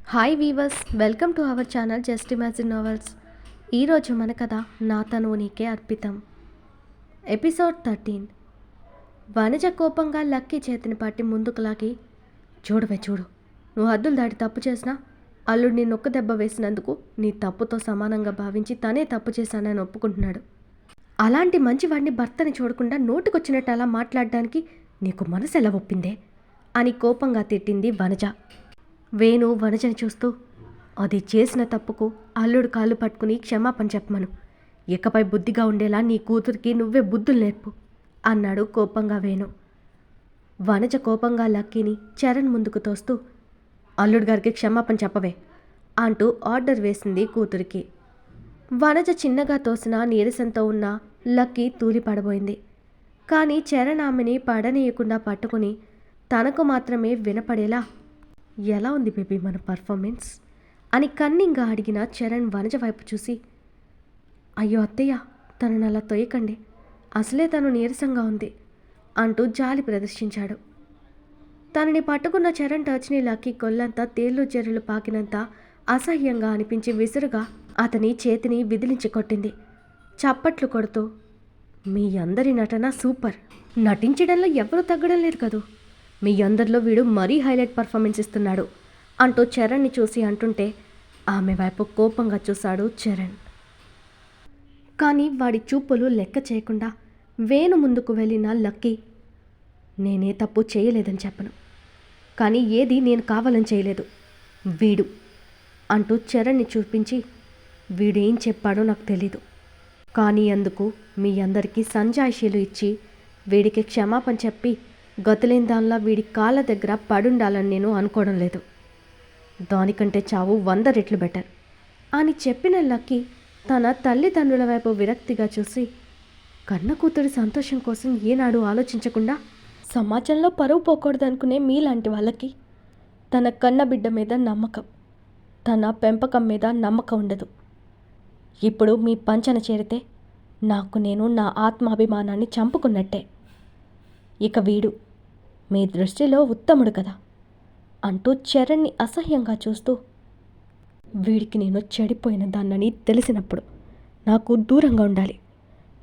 Hi weavers, welcome to our channel just imagine novels. ఈరోజు మన కథ నా తనువు నీకే అర్పితం. ఎపిసోడ్ 13. వనజ కోపంగా లక్కీ చేతిని పట్టి ముందుకు లాగి, చూడవే చూడు, నువ్వు హద్దులు దాటి తప్పు చేసినా అల్లుడు నీ నొక్క దెబ్బ వేసినందుకు నీ తప్పుతో సమానంగా భావించి తనే తప్పు చేశానని ఒప్పుకుంటున్నాడు. అలాంటి మంచివాడిని భర్తని చూడకుండా నోటికొచ్చినట్టు అలా మాట్లాడడానికి నీకు మనసు ఎలా ఒప్పిందే అని కోపంగా తిట్టింది వనజ. వేణు వనజని చూస్తూ, అది చేసిన తప్పుకు అల్లుడు కాళ్ళు పట్టుకుని క్షమాపణ చెప్పమను. ఇకపై బుద్ధిగా ఉండేలా నీ కూతురికి నువ్వే బుద్ధులు నేర్పు అన్నాడు కోపంగా వేణు. వనజ కోపంగా లక్కీని చరణ్ ముందుకు తోస్తూ, అల్లుడు గారికి క్షమాపణ చెప్పవే అంటూ ఆర్డర్ వేసింది కూతురికి. వనజ చిన్నగా తోసిన నీరసంతో ఉన్న లక్కీ తూలిపడబోయింది. కానీ చరణ్ ఆమెని పడనీయకుండా పట్టుకుని తనకు మాత్రమే వినపడేలా, ఎలా ఉంది బేబీ మన పర్ఫార్మెన్స్ అని కన్నింగా అడిగిన చరణ్ వనజ వైపు చూసి, అయ్యో అత్తయ్య, తనను అలా తొయ్యకండి, అసలే తను నీరసంగా ఉంది అంటూ జాలి ప్రదర్శించాడు. తనని పట్టుకున్న చరణ్ టచ్ని లక్కీ కొల్లంతా తేళ్ళు చెర్రలు పాకినంత అసహ్యంగా అనిపించి విసురుగా అతని చేతిని విదిలించి కొట్టింది, చప్పట్లు కొడుతూ. మీ అందరి నటన సూపర్, నటించడంలో ఎవరూ తగ్గడం లేదు కదూ, మీ అందరిలో వీడు మరీ హైలైట్ పర్ఫార్మెన్స్ ఇస్తున్నాడు అంటూ చరణ్ని చూసి అంటుంటే ఆమె వైపు కోపంగా చూశాడు చరణ్. కానీ వాడి చూపులు లెక్క చేయకుండా వేణు ముందుకు వెళ్ళిన లక్కీ, నేనే తప్పు చేయలేదని చెప్పను, కానీ ఏది నేను కావాలని చేయలేదు, వీడు అంటూ చరణ్ని చూపించి, వీడేం చెప్పాడో నాకు తెలీదు, కానీ అందుకు మీ అందరికీ సంజాయిషీలు ఇచ్చి వీడికి క్షమాపణ చెప్పి గతులేని దానిలా వీడి కాళ్ళ దగ్గర పడుండాలని నేను అనుకోవడం లేదు, దానికంటే చావు 100 రెట్లు బెటర్ అని చెప్పిన లక్కీ తన తల్లిదండ్రుల వైపు విరక్తిగా చూసి, కన్న కూతురి సంతోషం కోసం ఏనాడు ఆలోచించకుండా సమాజంలో పరువు పోకూడదనుకునే మీలాంటి వాళ్ళకి తన కన్న బిడ్డ మీద నమ్మకం, తన పెంపకం మీద నమ్మకం ఉండదు. ఇప్పుడు మీ పంచన చేరితే నాకు నేను నా ఆత్మాభిమానాన్ని చంపుకున్నట్టే. ఇక వీడు మీ దృష్టిలో ఉత్తముడు కదా అంటూ చరణ్ని అసహ్యంగా చూస్తూ, వీడికి నేను చెడిపోయిన దాన్నని తెలిసినప్పుడు నాకు దూరంగా ఉండాలి,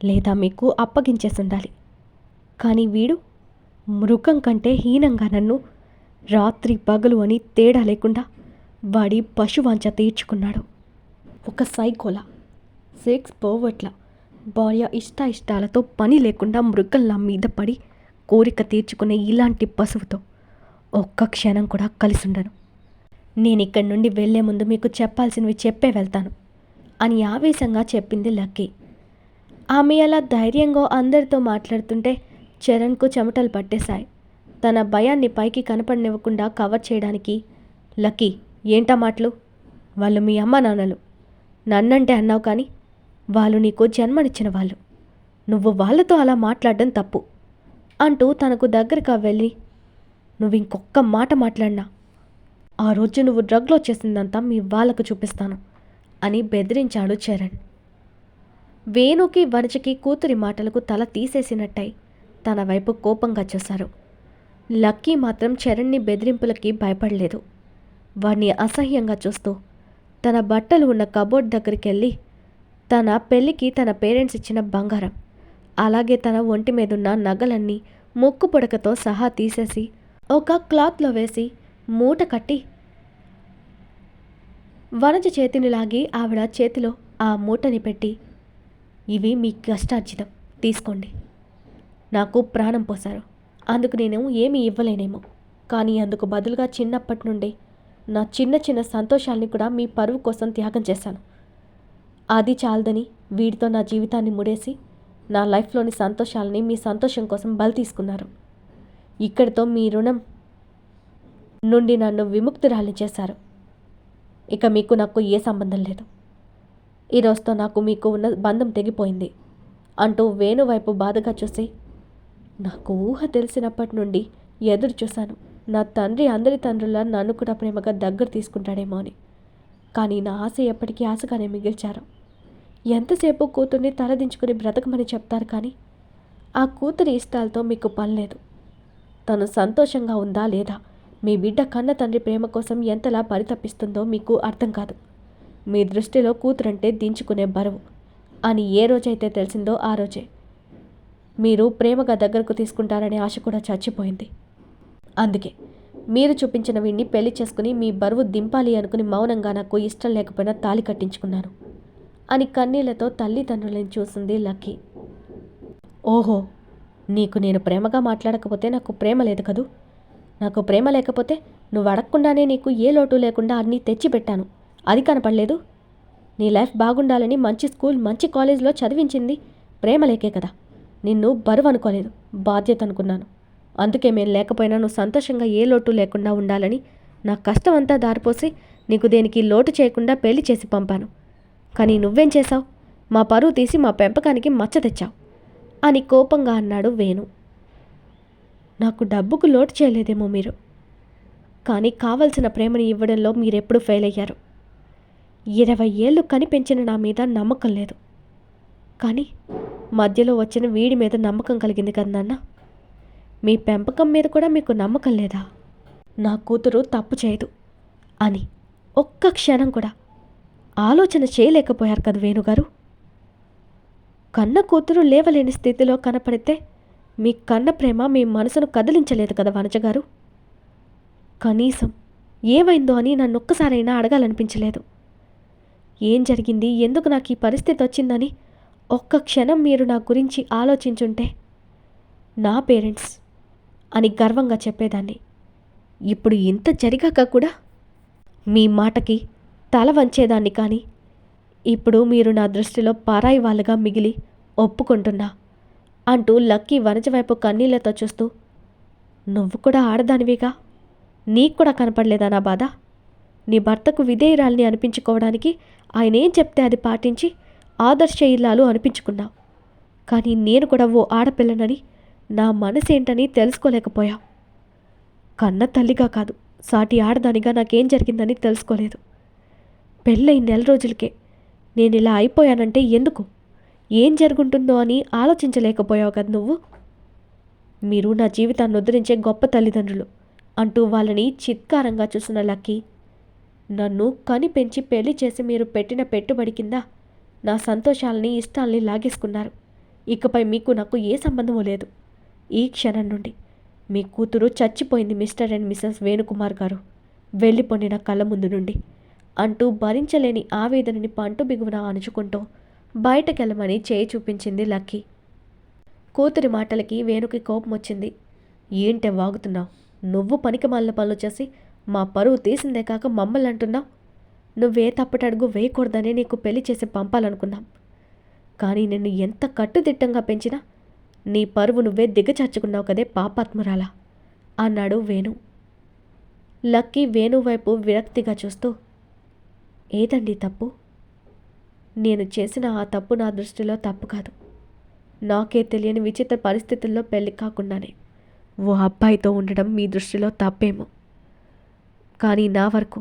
లేదా మీకు అప్పగించేసి ఉండాలి, కానీ వీడు మృగం కంటే హీనంగా నన్ను రాత్రి పగలు అని తేడా లేకుండా వాడి పశువాంఛ తీర్చుకున్నాడు. ఒక సైకోలా, సెక్స్ పర్వర్ట్ల భార్య ఇష్టాలతో పని లేకుండా మృగంలా మీద పడి కోరిక తీర్చుకునే ఇలాంటి పశువుతో ఒక్క క్షణం కూడా కలిసి ఉండను. నేను ఇక్కడి నుండి వెళ్లే ముందు మీకు చెప్పాల్సినవి చెప్పే వెళ్తాను అని ఆవేశంగా చెప్పింది లక్కీ. ఆమె అలా ధైర్యంగా అందరితో మాట్లాడుతుంటే చరణ్కు చెమటలు పట్టేశాయి. తన భయాన్ని పైకి కనపడనివ్వకుండా కవర్ చేయడానికి, లక్కీ ఏంటా మాటలు, వాళ్ళు మీ అమ్మ నాన్నలు, నన్నంటే అన్నావు కానీ వాళ్ళు నీకు జన్మనిచ్చిన వాళ్ళు, నువ్వు వాళ్ళతో అలా మాట్లాడడం తప్పు అంటూ తనకు దగ్గరగా వెళ్ళి, నువ్వు ఇంకొక్క మాట మాట్లాడినా ఆ రోజు నువ్వు డ్రగ్లో చేసిందంతా మీ వాళ్ళకు చూపిస్తాను అని బెదిరించాడు చరణ్. వేణుకి వనజకి కూతురి మాటలకు తల తీసేసినట్టయి తన వైపు కోపంగా చూశారు. లక్కీ మాత్రం చరణ్ని బెదిరింపులకి భయపడలేదు. వాడిని అసహ్యంగా చూస్తూ తన బట్టలు ఉన్న కబోర్డ్ దగ్గరికి వెళ్ళి తన పెళ్ళికి తన పేరెంట్స్ ఇచ్చిన బంగారం, అలాగే తన ఒంటి మీదున్న నగలన్నీ ముక్కు పుడకతో సహా తీసేసి ఒక క్లాత్లో వేసి మూట కట్టి వనజ చేతిని లాగి ఆవిడ చేతిలో ఆ మూటని పెట్టి, ఇవి మీ కష్టార్జితం, తీసుకోండి, నాకు ప్రాణం పోశారు, అందుకు నేను ఏమీ ఇవ్వలేనేమో, కానీ అందుకు బదులుగా చిన్నప్పటి నుండి నా చిన్న చిన్న సంతోషాలని కూడా మీ పరువు కోసం త్యాగం చేశాను. అది చాలదని వీడితో నా జీవితాన్ని ముడేసి నా లైఫ్లోని సంతోషాలని మీ సంతోషం కోసం బలి తీసుకున్నారు. ఇక్కడితో మీ రుణం నుండి నన్ను విముక్తురాలిని చేశారు. ఇక మీకు నాకు ఏ సంబంధం లేదు. ఈ రోజుతో నాకు మీకు ఉన్న బంధం తెగిపోయింది అంటూ వేణు వైపు బాధగా చూసి, నాకు ఊహ తెలిసినప్పటి నుండి ఎదురు చూశాను, నా తండ్రి అందరి తండ్రుల నన్ను కూడా ప్రేమగా దగ్గర తీసుకుంటాడేమో అని, కానీ నా ఆశ ఎప్పటికీ ఆశగానే మిగిల్చారు. ఎంతసేపు కూతుర్ని తలదించుకుని బ్రతకమని చెప్తారు, కానీ ఆ కూతురి ఇష్టాలతో మీకు పని లేదు. తను సంతోషంగా ఉందా లేదా మీ బిడ్డ కన్న తండ్రి ప్రేమ కోసం ఎంతలా పరితపిస్తుందో మీకు అర్థం కాదు. మీ దృష్టిలో కూతురంటే దించుకునే బరువు అని ఏ రోజైతే తెలిసిందో ఆ రోజే మీరు ప్రేమగా దగ్గరకు తీసుకుంటారనే ఆశ కూడా చచ్చిపోయింది. అందుకే మీరు చూపించిన వీడిని పెళ్లి చేసుకుని మీ బరువు దింపాలి అనుకుని మౌనంగా నాకు ఇష్టం లేకపోయినా తాళి కట్టించుకున్నాను అని కన్నీళ్లతో తల్లిదండ్రులను చూసింది లక్కీ. ఓహో, నీకు నేను ప్రేమగా మాట్లాడకపోతే నాకు ప్రేమ లేదు కదూ. నాకు ప్రేమ లేకపోతే నువ్వు అడగకుండానే నీకు ఏ లోటు లేకుండా అన్నీ తెచ్చిపెట్టాను, అది కనపడలేదు. నీ లైఫ్ బాగుండాలని మంచి స్కూల్ మంచి కాలేజీలో చదివించింది ప్రేమ లేకే కదా. నిన్ను బరువు అనుకోలేదు, బాధ్యత అనుకున్నాను. అందుకే మేము లేకపోయినా నువ్వు సంతోషంగా ఏ లోటు లేకుండా ఉండాలని నా కష్టం అంతా దారిపోసి నీకు దేనికి లోటు చేయకుండా పెళ్లి చేసి పంపాను. కానీ నువ్వేం చేశావు? మా పరువు తీసి మా పెంపకానికి మచ్చ తెచ్చావు అని కోపంగా అన్నాడు వేణు. నాకు డబ్బుకు లోటు చేయలేదేమో మీరు, కానీ కావలసిన ప్రేమని ఇవ్వడంలో మీరెప్పుడు ఫెయిల్ అయ్యారు. 20 ఏళ్ళు కనిపెంచిన నా మీద నమ్మకం లేదు, కానీ మధ్యలో వచ్చిన వీడి మీద నమ్మకం కలిగింది కదా నాన్న. మీ పెంపకం మీద కూడా మీకు నమ్మకం లేదా? నా కూతురు తప్పు చేయదు అని ఒక్క క్షణం కూడా ఆలోచన చేయలేకపోయారు కదా వేణుగారు. కన్న కూతురు లేవలేని స్థితిలో కనపడితే మీ కన్న ప్రేమ మీ మనసును కదిలించలేదు కదా వనజగారు. కనీసం ఏమైందో అని నన్నొక్కసారైనా అడగాలనిపించలేదు. ఏం జరిగింది, ఎందుకు నాకు ఈ పరిస్థితి వచ్చిందని ఒక్క క్షణం మీరు నా గురించి ఆలోచించుంటే నా పేరెంట్స్ అని గర్వంగా చెప్పేదాన్ని. ఇప్పుడు ఇంత జరిగాక కూడా మీ మాటకి తల వంచేదాన్ని. కానీ ఇప్పుడు మీరు నా దృష్టిలో పరాయి వాళ్ళగా మిగిలి ఒప్పుకుంటున్నా అంటూ లక్కీ వనజ వైపు కన్నీళ్లతో చూస్తూ, నువ్వు కూడా ఆడదానివిగా, నీకు కూడా కనపడలేదా నా బాధ? నీ భర్తకు విధేయురాల్ని అనిపించుకోవడానికి ఆయన ఏం చెప్తే అది పాటించి ఆదర్శ ఇల్లాలు అనిపించుకున్నావు. కానీ నేను కూడా ఓ ఆడపిల్లనని నా మనసేంటని తెలుసుకోలేకపోయావు. కన్న తల్లిగా కాదు, సాటి ఆడదానిగా నాకేం జరిగిందని తెలుసుకోలేదు. పెళ్ళై నెల రోజులకే నేను ఇలా అయిపోయానంటే ఎందుకు, ఏం జరుగుంటుందో అని ఆలోచించలేకపోయావు కదా నువ్వు. మీరు నా జీవితాన్ని ఉద్ధరించే గొప్ప తల్లిదండ్రులు అంటూ వాళ్ళని చిత్కారంగా చూసిన లక్కీ, నన్ను కని పెంచి పెళ్లి చేసి మీరు పెట్టిన పెట్టుబడి కింద నా సంతోషాలని ఇష్టాల్ని లాగేసుకున్నారు. ఇకపై మీకు నాకు ఏ సంబంధమూ లేదు. ఈ క్షణం నుండి మీ కూతురు చచ్చిపోయింది మిస్టర్ అండ్ మిసెస్ వేణుకుమార్ గారు, వెళ్ళిపోండి నా కళ్ళ ముందు నుండి అంటూ భరించలేని ఆవేదనని పంటు బిగువన అణుచుకుంటూ బయటకెళ్ళమని చేయి చూపించింది లక్కీ. కూతురి మాటలకి వేణుకి కోపం వచ్చింది. ఏంటే వాగుతున్నావు? నువ్వు పనికిమాలిన పనులు చేసి మా పరువు తీసిందే కాక మమ్మల్ని అంటున్నావు. నువ్వే తప్పటడుగు వేయకూడదనే నీకు పెళ్లి చేసి పంపాలనుకున్నాం. కానీ నిన్ను ఎంత కట్టుదిట్టంగా పెంచినా నీ పరువు నువ్వే దిగచార్చుకున్నావు కదే పాపాత్మురాలా అన్నాడు వేణు. లక్కీ వేణు వైపు విరక్తిగా చూస్తూ, ఏదండి తప్పు? నేను చేసిన ఆ తప్పు నా దృష్టిలో తప్పు కాదు. నాకే తెలియని విచిత్ర పరిస్థితుల్లో పెళ్లి కాకుండానే ఓ అబ్బాయితో ఉండడం మీ దృష్టిలో తప్పేమో. కానీ నా వరకు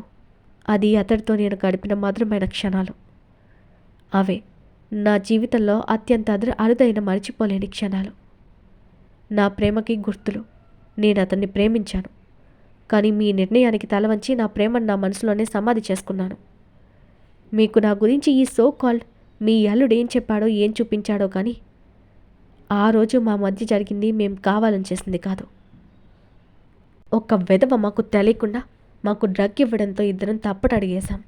అది అతడితో నేను గడిపిన మధురమైన క్షణాలు. అవే నా జీవితంలో అత్యంత అరుదైన మర్చిపోలేని క్షణాలు. నా ప్రేమకి గుర్తులు. నేను అతన్ని ప్రేమించాను, కానీ మీ నిర్ణయానికి తల వంచి నా ప్రేమను నా మనసులోనే సమాధి చేసుకున్నాను. మీకు నా గురించి ఈ సో కాల్డ్ మీ అల్లుడు ఏం చెప్పాడో ఏం చూపించాడో కానీ ఆ రోజు మా మధ్య జరిగింది మేం కావాలని చేసింది కాదు. ఒక్క వెధవ మాకు తెలియకుండా మాకు డ్రగ్ ఇవ్వడంతో ఇద్దరం తప్పట అడిగేశాం.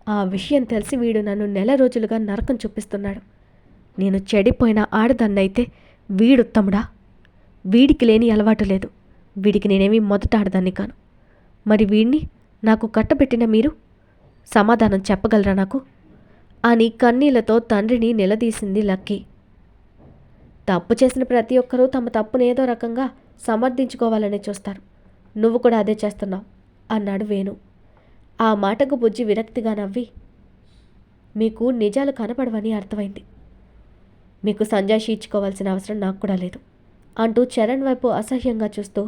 ఆ విషయం తెలిసి వీడు నన్ను నెల రోజులుగా నరకం చూపిస్తున్నాడు. నేను చెడిపోయిన ఆడదాన్నైతే వీడు తమ్ముడా? వీడికి లేని అలవాటు లేదు. వీడికి నేనేమీ మొదట ఆడదాన్ని కాను. మరి వీడిని నాకు కట్టబెట్టిన మీరు సమాధానం చెప్పగలరా నాకు అని కన్నీళ్లతో తండ్రిని నిలదీసింది లక్కీ. తప్పు చేసిన ప్రతి ఒక్కరూ తమ తప్పును ఏదో రకంగా సమర్థించుకోవాలని చూస్తారు. నువ్వు కూడా అదే చేస్తున్నావు అన్నాడు వేణు. ఆ మాటకు బుజ్జి విరక్తిగా నవ్వి, మీకు నిజాలు కనపడవని అర్థమైంది. మీకు సంజాయిషి ఇచ్చుకోవాల్సిన అవసరం నాకు కూడా లేదు అంటూ చరణ్ వైపు అసహ్యంగా చూస్తూ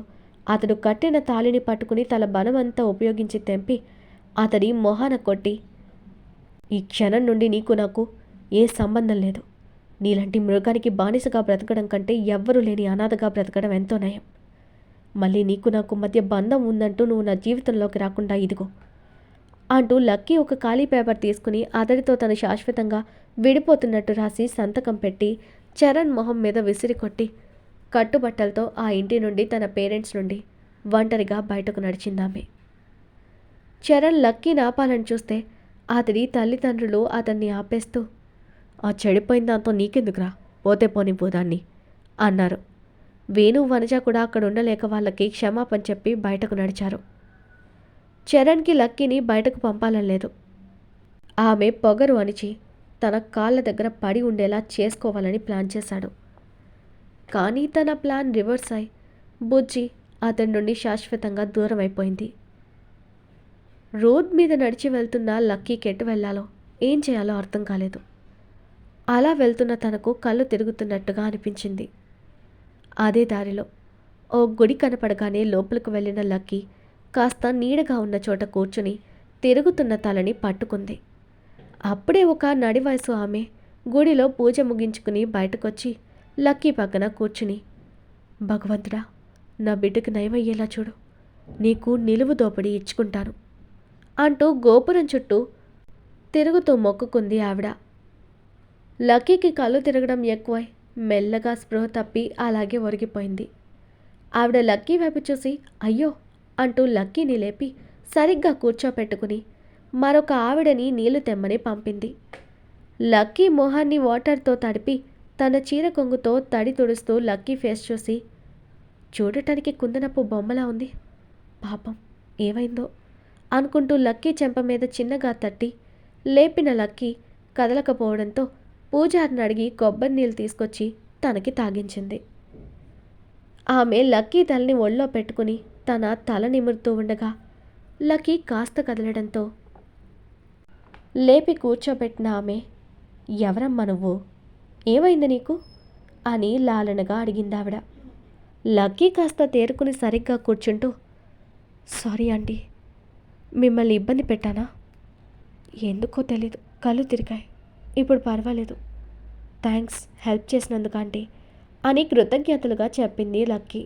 అతడు కట్టిన తాళిని పట్టుకుని తన బలమంతా ఉపయోగించి తెంపి అతడి మొహాన కొట్టి, ఈ క్షణం నుండి నీకు నాకు ఏ సంబంధం లేదు. నీలాంటి మృగానికి బానిసగా బ్రతకడం కంటే ఎవ్వరూ లేని అనాథగా బ్రతకడం ఎంతో నయం. మళ్ళీ నీకు నాకు మధ్య బంధం ఉందంటూ నువ్వు నా జీవితంలోకి రాకుండా ఇదిగో అంటూ లక్కీ ఒక ఖాళీ పేపర్ తీసుకుని అతడితో తను శాశ్వతంగా విడిపోతున్నట్టు రాసి సంతకం పెట్టి చరణ్ మొహం మీద విసిరికొట్టి కట్టుబట్టలతో ఆ ఇంటి నుండి తన పేరెంట్స్ నుండి ఒంటరిగా బయటకు నడిచిందామె. చరణ్ లక్కీని ఆపాలని చూస్తే అతడి తల్లిదండ్రులు అతన్ని ఆపేస్తూ, ఆ చెడిపోయిన దాంతో నీకెందుకురా, పోతే పోనివ్వు అన్నారు. వేణు వనజ కూడా అక్కడ ఉండలేక వాళ్ళకి క్షమాపణ చెప్పి బయటకు నడిచారు. చరణ్కి లక్కీని బయటకు పంపాలని లేదు. ఆమె పొగరు అణిచి తన కాళ్ళ దగ్గర పడి ఉండేలా చేసుకోవాలని ప్లాన్ చేశాడు. కానీ తన ప్లాన్ రివర్స్ అయి బుజ్జి అతడి నుండి శాశ్వతంగా దూరం అయిపోయింది. రోడ్ మీద నడిచి వెళ్తున్న లక్కీకి ఎటు వెళ్లాలో ఏం చేయాలో అర్థం కాలేదు. అలా వెళ్తున్న తనకు కళ్ళు తిరుగుతున్నట్టుగా అనిపించింది. అదే దారిలో ఓ గుడి కనపడగానే లోపలికి వెళ్ళిన లక్కీ కాస్త నీడగా ఉన్న చోట కూర్చుని తిరుగుతున్న తలని పట్టుకుంది. అప్పుడే ఒక నడివయసు ఆమె గుడిలో పూజ ముగించుకుని బయటకొచ్చి లక్కీ పక్కన కూర్చుని, భగవంతుడా, నా బిడ్డకు నయమయ్యేలా చూడు, నీకు నిలువు దోపిడీ ఇచ్చుకుంటాను అంటూ గోపురం చుట్టూ తిరుగుతూ మొక్కుకుంది ఆవిడ. లక్కీకి కళ్ళు తిరగడం ఎక్కువై మెల్లగా స్పృహ తప్పి అలాగే ఒరిగిపోయింది. ఆవిడ లక్కీ వైపు చూసి అయ్యో అంటూ లక్కీని లేపి సరిగ్గా కూర్చోపెట్టుకుని మరొక ఆవిడని నీళ్లు తెమ్మని పంపింది. లక్కీ మొహాన్ని వాటర్తో తడిపి తన చీర కొంగుతో తడి తుడుస్తూ లక్కీ ఫేస్ చూసి, చూడటానికి కుందనపు బొమ్మలా ఉంది, పాపం ఏమైందో అనుకుంటూ లక్కీ చెంప మీద చిన్నగా తట్టి లేపిన లక్కీ కదలకపోవడంతో పూజారిని అడిగి కొబ్బరి నీళ్ళు తీసుకొచ్చి తనకి తాగించింది. ఆమె లక్కీ తలని ఒళ్ళో పెట్టుకుని తన తల నిమురుతూ ఉండగా లక్కీ కాస్త కదలడంతో లేపి కూర్చోబెట్టిన ఆమె, ఎవరమ్మా నువ్వు, ఏమైంది నీకు అని లాలనగా అడిగిందావిడ. లక్కీ కాస్త తేరుకుని సరిగ్గా కూర్చుంటూ, సారీ ఆంటీ, మిమ్మల్ని ఇబ్బంది పెట్టానా, ఎందుకో తెలీదు కళ్ళు తిరిగాయి, ఇప్పుడు పర్వాలేదు, థ్యాంక్స్ హెల్ప్ చేసినందుకు ఆంటీ అని కృతజ్ఞతలుగా చెప్పింది లక్కీ.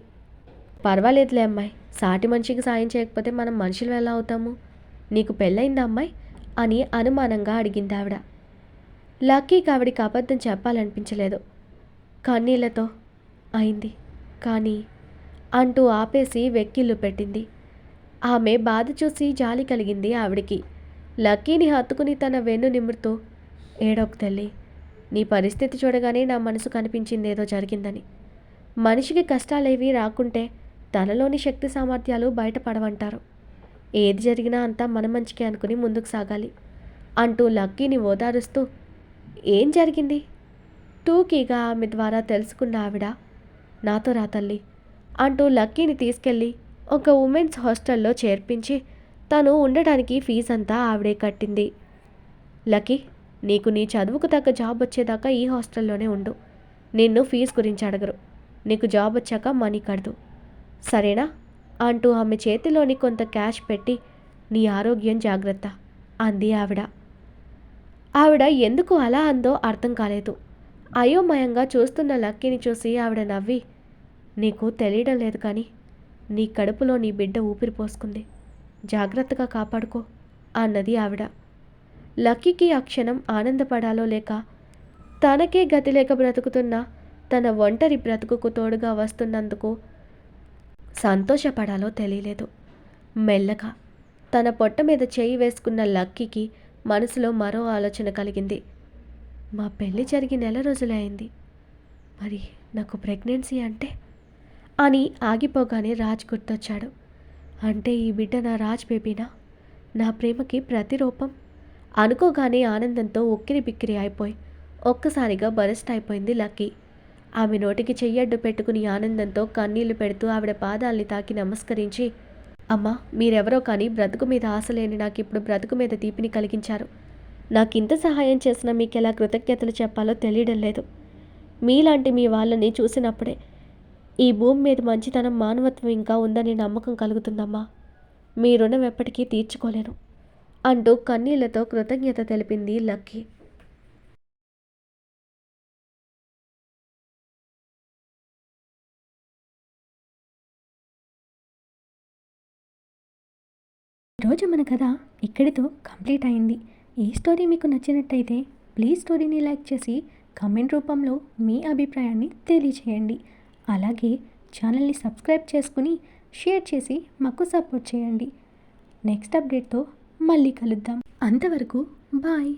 పర్వాలేదులే అమ్మాయి, సాటి మనిషికి సాయం చేయకపోతే మనం మనుషులు ఎలా అవుతాము, నీకు పెళ్ళయిందా అమ్మాయి అని అనుమానంగా అడిగింది ఆవిడ. లక్కీకి ఆవిడికి అబద్ధం చెప్పాలనిపించలేదు. కన్నీళ్లతో అయింది కానీ అంటూ ఆపేసి వెక్కిళ్ళు పెట్టింది. ఆమె బాధ చూసి జాలి కలిగింది ఆవిడికి. లక్కీని హత్తుకుని తన వెన్ను నిమురుతూ, ఏడోకు తల్లి, నీ పరిస్థితి చూడగానే నా మనసు కనిపించిందేదో జరిగిందని. మనిషికి కష్టాలేవి రాకుంటే తనలోని శక్తి సామర్థ్యాలు బయటపడవంటారు. ఏది జరిగినా అంతా మన మంచికే అనుకుని ముందుకు సాగాలి అంటూ లక్కీని ఓదారుస్తూ, ఏం జరిగింది టూకీగా ఆమె ద్వారా తెలుసుకున్న ఆవిడ, నాతో రా తల్లి అంటూ లక్కీని తీసుకెళ్ళి ఒక ఉమెన్స్ హాస్టల్లో చేర్పించి తను ఉండడానికి ఫీజంతా ఆవిడే కట్టింది. లక్కీ, నీకు నీ చదువుకు తగ్గ జాబ్ వచ్చేదాకా ఈ హాస్టల్లోనే ఉండు, నిన్ను ఫీజు గురించి అడగరు, నీకు జాబ్ వచ్చాక మనీ కడదు, సరేనా అంటూ ఆమె చేతిలోని కొంత క్యాష్ పెట్టి, నీ ఆరోగ్యం జాగ్రత్త అంది ఆవిడ. ఆవిడ ఎందుకు అలా అందో అర్థం కాలేదు. అయోమయంగా చూస్తున్న లక్కీని చూసి ఆవిడ నవ్వి, నీకు తెలియడం లేదు కానీ నీ కడుపులో నీ బిడ్డ ఊపిరి పోసుకుంది, జాగ్రత్తగా కాపాడుకో అన్నది ఆవిడ. లక్కీకి ఆ క్షణం ఆనందపడాలో లేక తనకే గతి లేక బ్రతుకుతున్న తన ఒంటరి బ్రతుకుకు తోడుగా వస్తున్నందుకు సంతోషపడాలో తెలియలేదు. మెల్లగా తన పొట్ట మీద చేయి వేసుకున్న లక్కీకి మనసులో మరో ఆలోచన కలిగింది. మా పెళ్ళి జరిగి నెల రోజులే అయింది, మరి నాకు ప్రెగ్నెన్సీ అంటే అని ఆగిపోగానే రాజ్ గుర్తొచ్చాడు. అంటే ఈ బిడ్డ నా రాజ్ బేబీనా, నా ప్రేమకి ప్రతిరూపం అనుకోగానే ఆనందంతో ఉక్కిరి బిక్కిరి అయిపోయి ఒక్కసారిగా బరస్ట్ అయిపోయింది లక్కీ. ఆమె నోటికి చెయ్యడ్డు పెట్టుకుని ఆనందంతో కన్నీళ్లు పెడుతూ ఆవిడ పాదాల్ని తాకి నమస్కరించి, అమ్మా, మీరెవరో కానీ బ్రతుకు మీద ఆశ లేని నాకిప్పుడు బ్రతుకు మీద తీపిని కలిగించారు. నాకింత సహాయం చేసిన మీకెలా కృతజ్ఞతలు చెప్పాలో తెలియడం లేదు. మీలాంటి మీ వాళ్ళని చూసినప్పుడే ఈ భూమి మీద మంచితనం, మానవత్వం ఇంకా ఉందని నమ్మకం కలుగుతుందమ్మా. మీ రుణం ఎప్పటికీ తీర్చుకోలేను అంటూ కన్నీళ్లతో కృతజ్ఞత తెలిపింది లక్కీ. కథ ఇక్కడితో కంప్లీట్ అయింది. ఈ స్టోరీ మీకు నచ్చినట్టయితే ప్లీజ్ స్టోరీని లైక్ చేసి కామెంట్ రూపంలో మీ అభిప్రాయాన్ని తెలియచేయండి. అలాగే ఛానల్ని సబ్స్క్రైబ్ చేసుకుని షేర్ చేసి మాకు సపోర్ట్ చేయండి. నెక్స్ట్ అప్డేట్తో మళ్ళీ కలుద్దాం. అంతవరకు బాయ్.